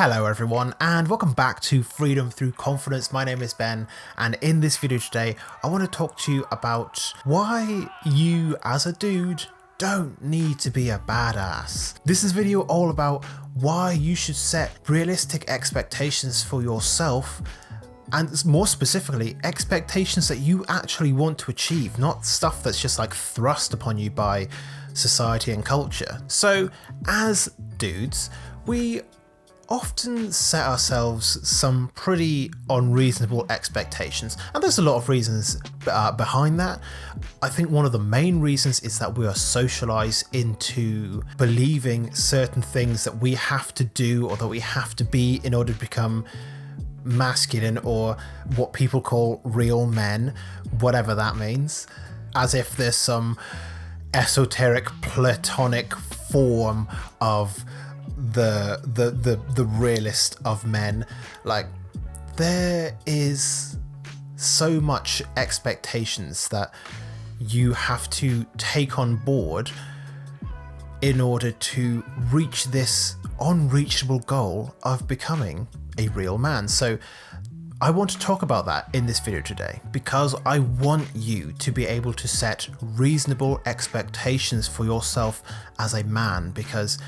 Hello everyone and welcome back to Freedom Through Confidence. My name is Ben, and in this video today I want to talk to you about why you as a dude don't need to be a badass. This is a video all about why you should set realistic expectations for yourself, and more specifically expectations that you actually want to achieve, not stuff that's just like thrust upon you by society and culture. So as dudes, we often set ourselves some pretty unreasonable expectations, and there's a lot of reasons behind that. I think one of the main reasons is that we are socialized into believing certain things that we have to do or that we have to be in order to become masculine, or what people call real men, whatever that means, as if there's some esoteric platonic form of the realist of men. Like, there is so much expectations that you have to take on board in order to reach this unreachable goal of becoming a real man. So I want to talk about that in this video today, because I want you to be able to set reasonable expectations for yourself as a man, because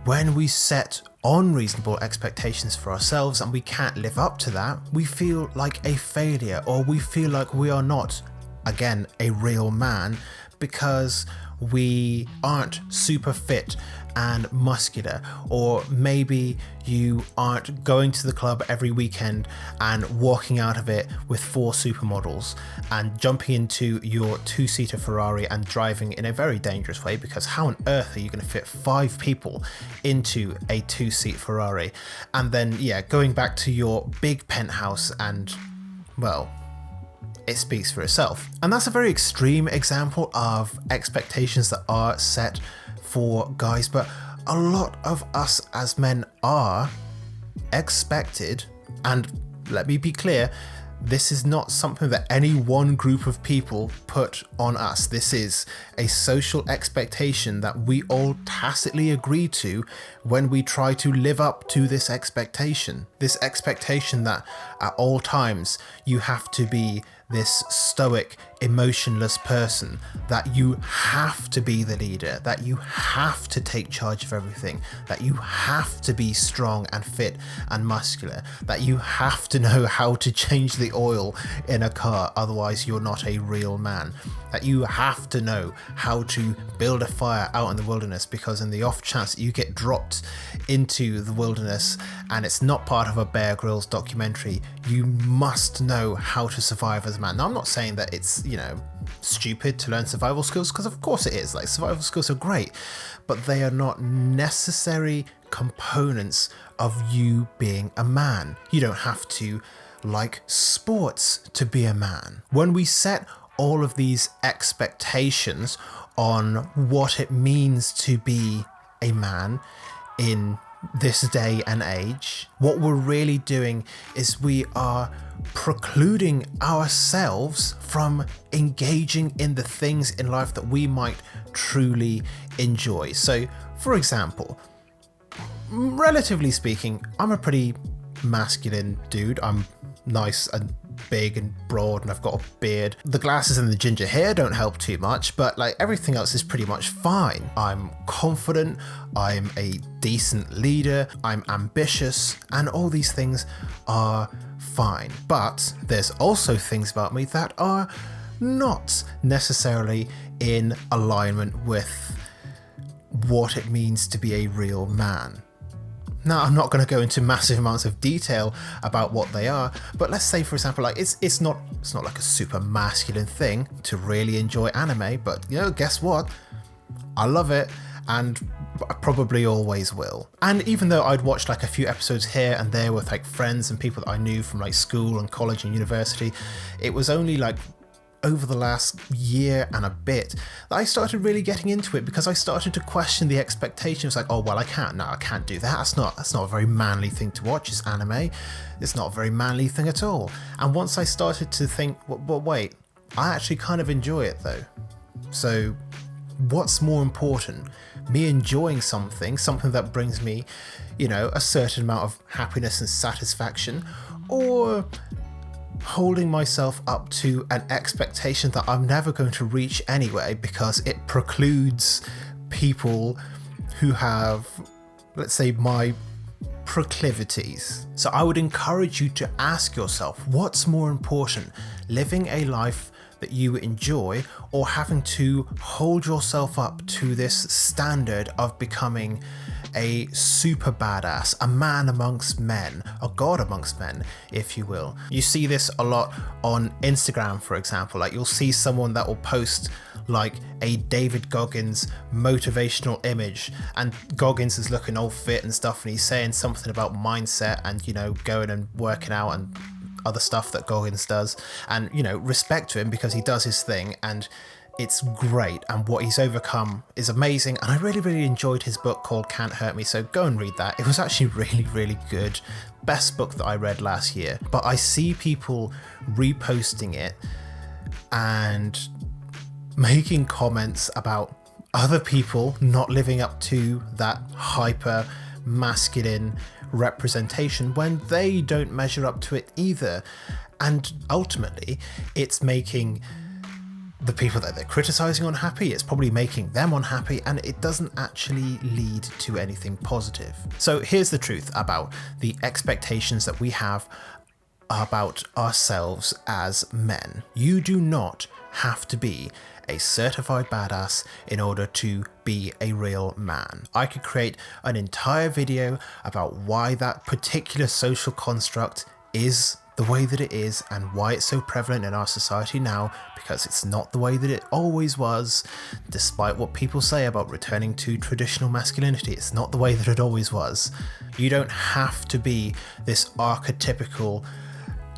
when we set unreasonable expectations for ourselves and we can't live up to that, we feel like a failure, or we feel like we are not, again, a real man, because we aren't super fit and muscular, or maybe you aren't going to the club every weekend and walking out of it with 4 supermodels and jumping into your 2-seater Ferrari and driving in a very dangerous way, because how on earth are you going to fit 5 people into a 2-seat Ferrari? And then going back to your big penthouse, and well, it speaks for itself. And that's a very extreme example of expectations that are set for guys, but a lot of us as men are expected, and let me be clear, this is not something that any one group of people put on us. This is a social expectation that we all tacitly agree to when we try to live up to this expectation. This expectation that at all times you have to be this stoic, emotionless person, that you have to be the leader, that you have to take charge of everything, that you have to be strong and fit and muscular, that you have to know how to change the oil in a car, otherwise you're not a real man, that you have to know how to build a fire out in the wilderness, because in the off chance you get dropped into the wilderness and it's not part of a Bear Grylls documentary, you must know how to survive as a man. Now, I'm not saying that it's, stupid to learn survival skills, because of course it is. Like, survival skills are great, but they are not necessary components of you being a man. You don't have to like sports to be a man. When we set all of these expectations on what it means to be a man in this day and age, what we're really doing is we are precluding ourselves from engaging in the things in life that we might truly enjoy. So, for example, relatively speaking, I'm a pretty masculine dude. I'm nice and big and broad, and I've got a beard. The glasses and the ginger hair don't help too much, but like everything else is pretty much fine. I'm confident, I'm a decent leader, I'm ambitious, and all these things are fine. But there's also things about me that are not necessarily in alignment with what it means to be a real man. Now, I'm not going to go into massive amounts of detail about what they are, but let's say, for example, like it's not like a super masculine thing to really enjoy anime, but guess what? I love it, and I probably always will. And even though I'd watched like a few episodes here and there with like friends and people that I knew from like school and college and university, it was only like over the last year and a bit that I started really getting into it, because I started to question the expectations. Like, oh well, I can't do that. That's not a very manly thing to watch. It's anime. It's not a very manly thing at all. And once I started to think, well wait, I actually kind of enjoy it though. So what's more important? Me enjoying something that brings me, a certain amount of happiness and satisfaction, or holding myself up to an expectation that I'm never going to reach anyway because it precludes people who have, let's say, my proclivities. So I would encourage you to ask yourself, what's more important, living a life that you enjoy or having to hold yourself up to this standard of becoming a super badass, a man amongst men, a god amongst men, if you will. You see this a lot on Instagram, for example. Like, you'll see someone that will post like a David Goggins motivational image, and Goggins is looking all fit and stuff, and he's saying something about mindset and, going and working out and other stuff that Goggins does, and respect to him because he does his thing and it's great, and what he's overcome is amazing. And I really enjoyed his book called Can't Hurt Me, so go and read that. It was actually really good. Best book that I read last year. But I see people reposting it and making comments about other people not living up to that hyper masculine representation when they don't measure up to it either. And ultimately, it's making the people that they're criticizing unhappy, it's probably making them unhappy, and it doesn't actually lead to anything positive. So here's the truth about the expectations that we have about ourselves as men. You do not have to be a certified badass in order to be a real man. I could create an entire video about why that particular social construct is the way that it is and why it's so prevalent in our society now, because it's not the way that it always was. Despite what people say about returning to traditional masculinity, it's not the way that it always was. You don't have to be this archetypical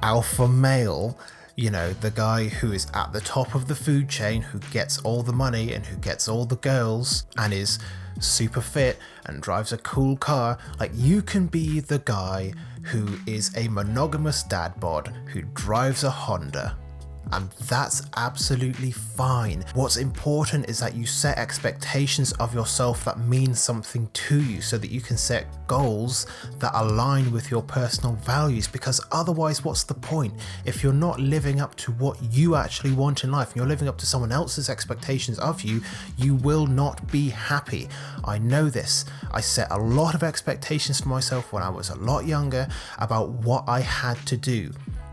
alpha male, the guy who is at the top of the food chain, who gets all the money and who gets all the girls and is super fit and drives a cool car. Like, you can be the guy who is a monogamous dad bod who drives a Honda, and that's absolutely fine. What's important is that you set expectations of yourself that mean something to you, so that you can set goals that align with your personal values, because otherwise, what's the point? If you're not living up to what you actually want in life and you're living up to someone else's expectations of you, you will not be happy. I know this. I set a lot of expectations for myself when I was a lot younger about what I had to do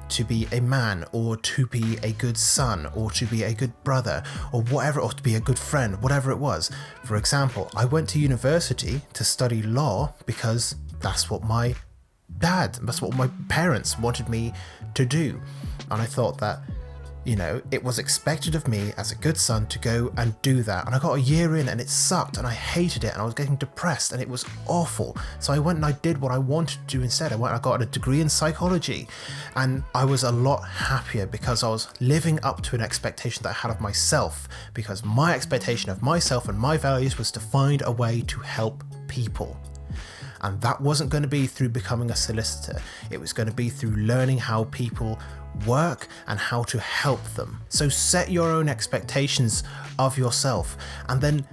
to be a man, or to be a good son, or to be a good brother, or whatever, or to be a good friend, whatever it was. For example, I went to university to study law because that's what my parents wanted me to do. And I thought that, it was expected of me as a good son to go and do that. And I got a year in and it sucked and I hated it and I was getting depressed and it was awful. So I went and I did what I wanted to do instead. I got a degree in psychology, and I was a lot happier because I was living up to an expectation that I had of myself, because my expectation of myself and my values was to find a way to help people. And that wasn't going to be through becoming a solicitor. It was going to be through learning how people work and how to help them. So set your own expectations of yourself, and then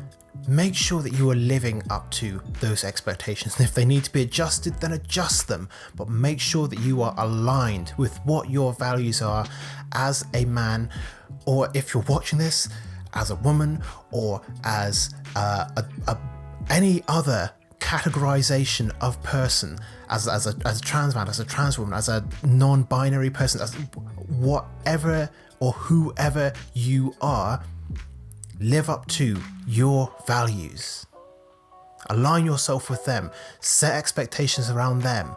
make sure that you are living up to those expectations. And if they need to be adjusted, then adjust them. But make sure that you are aligned with what your values are as a man, or if you're watching this, as a woman, or as any other categorization of person, as a trans man, as a trans woman, as a non-binary person, as whatever or whoever you are. Live up to your values, align yourself with them, set expectations around them,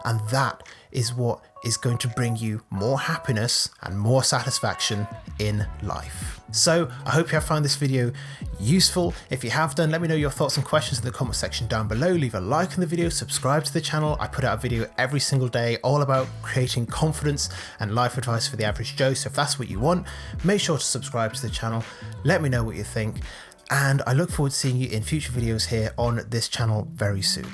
and that is what is going to bring you more happiness and more satisfaction in life. So I hope you have found this video useful. If you have done, let me know your thoughts and questions in the comment section down below. Leave a like on the video, subscribe to the channel. I put out a video every single day all about creating confidence and life advice for the average Joe. So if that's what you want, make sure to subscribe to the channel. Let me know what you think, and I look forward to seeing you in future videos here on this channel very soon.